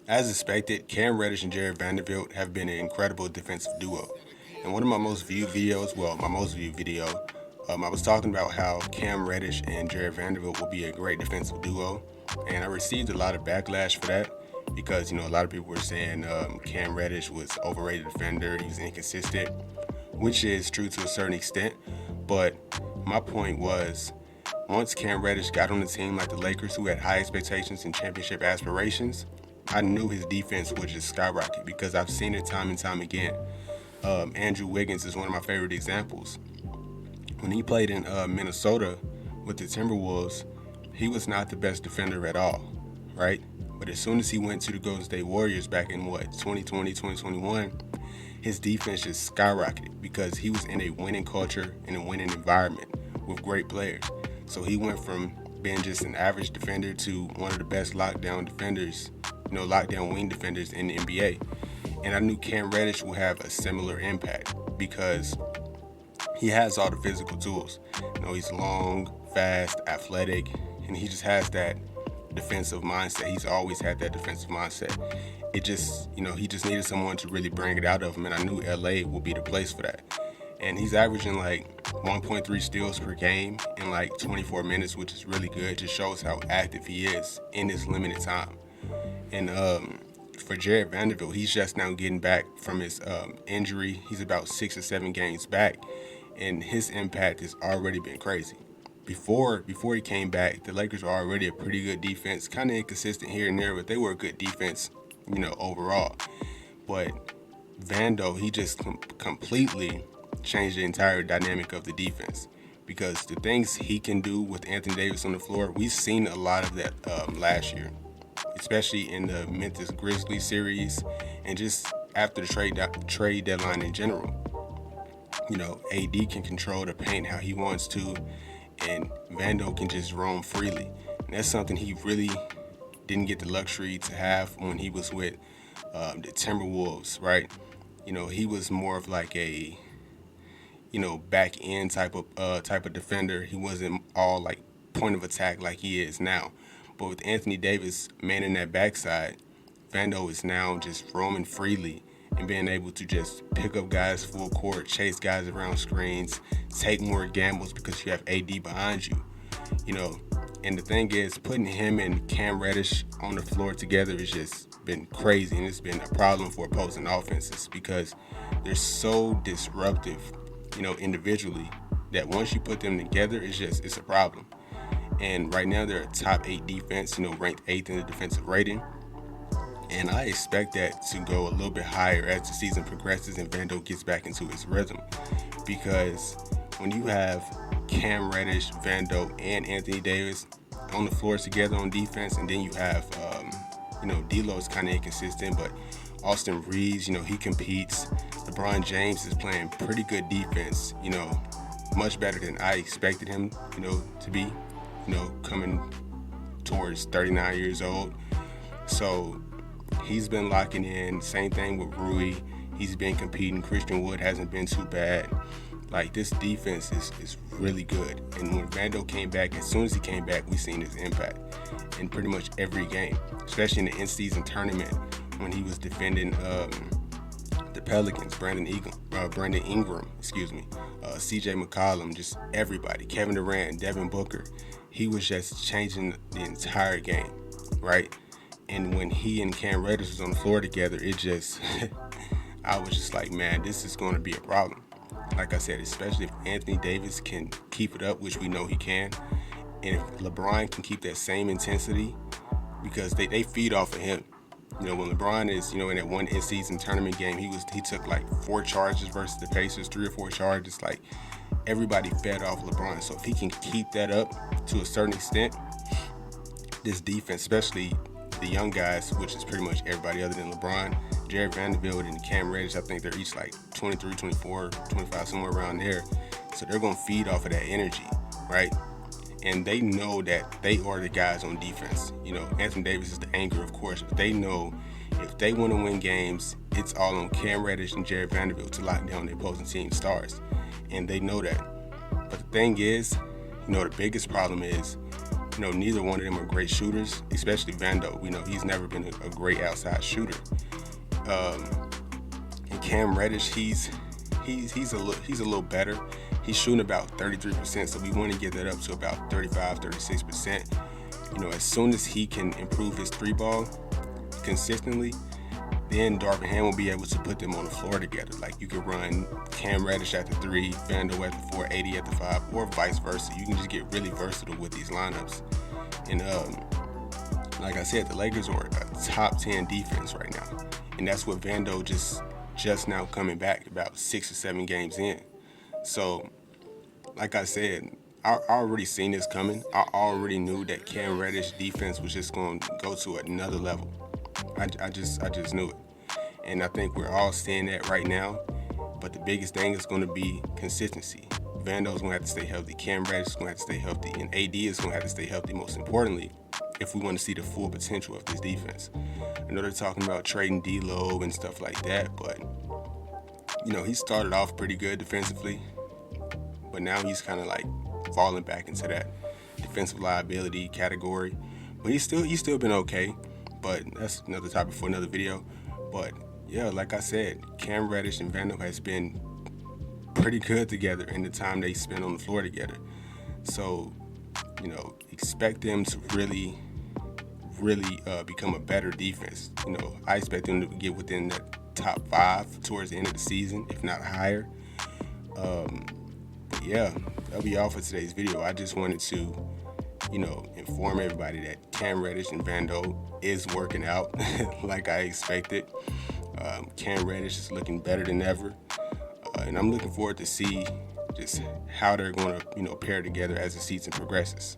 As expected, Cam Reddish and Jared Vanderbilt have been an incredible defensive duo. In one of my most viewed videos, my most viewed video, I was talking about how Cam Reddish and Jared Vanderbilt will be a great defensive duo, and I received a lot of backlash for that because a lot of people were saying Cam Reddish was overrated defender, he was inconsistent, which is true to a certain extent. But my point was, once Cam Reddish got on the team like the Lakers, who had high expectations and championship aspirations, I knew his defense would just skyrocket because I've seen it time and time again. Andrew Wiggins is one of my favorite examples. When he played in Minnesota with the Timberwolves, he was not the best defender at all, right? But as soon as he went to the Golden State Warriors back in 2020, 2021, his defense just skyrocketed because he was in a winning culture, in a winning environment with great players. So he went from being just an average defender to one of the best lockdown defenders, lockdown wing defenders in the NBA. And I knew Cam Reddish would have a similar impact because he has all the physical tools. He's long, fast, athletic, and he just has that defensive mindset. He's always had that defensive mindset. It just, he just needed someone to really bring it out of him, and I knew LA would be the place for that. And he's averaging like 1.3 steals per game in like 24 minutes, which is really good. It just shows how active he is in this limited time. And for Jared Vanderbilt, he's just now getting back from his injury. He's about 6 or 7 games back, and his impact has already been crazy. Before he came back, the Lakers were already a pretty good defense, kind of inconsistent here and there, but they were a good defense, overall. But Vando, he just completely changed the entire dynamic of the defense because the things he can do with Anthony Davis on the floor, we've seen a lot of that last year, especially in the Memphis Grizzlies series and just after the trade deadline in general. AD can control the paint how he wants to, and Vando can just roam freely. And that's something he really didn't get the luxury to have when he was with the Timberwolves, right? He was more of like a back end type of defender. He wasn't all like point of attack like he is now. But with Anthony Davis manning that backside, Vando is now just roaming freely and being able to just pick up guys full court, chase guys around screens, take more gambles because you have AD behind you. And the thing is, putting him and Cam Reddish on the floor together has just been crazy, and it's been a problem for opposing offenses because they're so disruptive, individually, that once you put them together, it's a problem. And right now they're a top 8 defense, ranked 8th in the defensive rating. And I expect that to go a little bit higher as the season progresses and Vando gets back into his rhythm. Because when you have Cam Reddish, Vando, and Anthony Davis on the floor together on defense, and then you have, D'Lo's kind of inconsistent, but Austin Reeves, he competes. LeBron James is playing pretty good defense, much better than I expected him, to be, coming towards 39 years old. So he's been locking in. Same thing with Rui. He's been competing. Christian Wood hasn't been too bad. Like, this defense is really good. And when Vando came back, as soon as he came back, we seen his impact in pretty much every game, especially in the in-season tournament when he was defending the Pelicans, Brandon Ingram, CJ McCollum, just everybody, Kevin Durant, Devin Booker. He was just changing the entire game, right? And when he and Cam Reddish was on the floor together, I was just like, man, this is going to be a problem. Like I said, especially if Anthony Davis can keep it up, which we know he can, and if LeBron can keep that same intensity, because they feed off of him. When LeBron is, in that one in-season tournament game, he took like 4 charges versus the Pacers, 3 or 4 charges. Like, everybody fed off LeBron. So if he can keep that up to a certain extent, this defense, especially the young guys, which is pretty much everybody other than LeBron, Jared Vanderbilt and Cam Reddish, I think they're each like 23, 24, 25, somewhere around there. So they're going to feed off of that energy, right? And they know that they are the guys on defense. Anthony Davis is the anchor, of course, but they know if they want to win games, it's all on Cam Reddish and Jared Vanderbilt to lock down the opposing team stars. And they know that. But the thing is, the biggest problem is neither one of them are great shooters, especially Vando. We know he's never been a great outside shooter. And Cam Reddish, he's a little better. He's shooting about 33%, so we want to get that up to about 35, 36%. As soon as he can improve his three ball consistently, then Darvin Ham will be able to put them on the floor together. Like, you can run Cam Reddish at the 3, Vando at the 4, 80 at the 5, or vice versa. You can just get really versatile with these lineups. And like I said, the Lakers are a top 10 defense right now, and that's what Vando just now coming back about 6 or 7 games in. So, like I said, I already seen this coming. I already knew that Cam Reddish defense was just going to go to another level. I just knew it. And I think we're all seeing that right now. But the biggest thing is going to be consistency. Vando's going to have to stay healthy. Cam Reddish is going to have to stay healthy. And AD is going to have to stay healthy, most importantly, if we want to see the full potential of this defense. I know they're talking about trading D-Lo and stuff like that, but, he started off pretty good defensively. But now he's kind of like falling back into that defensive liability category. But he's still been okay. But that's another topic for another video. But yeah, like I said, Cam Reddish and Vando has been pretty good together in the time they spent on the floor together. So, expect them to really become a better defense. I expect them to get within the top 5 towards the end of the season, if not higher. But yeah, that'll be all for today's video. I just wanted to, inform everybody that Cam Reddish and Vando is working out like I expected. Cam Reddish is looking better than ever. And I'm looking forward to see just how they're going to, pair together as the season progresses.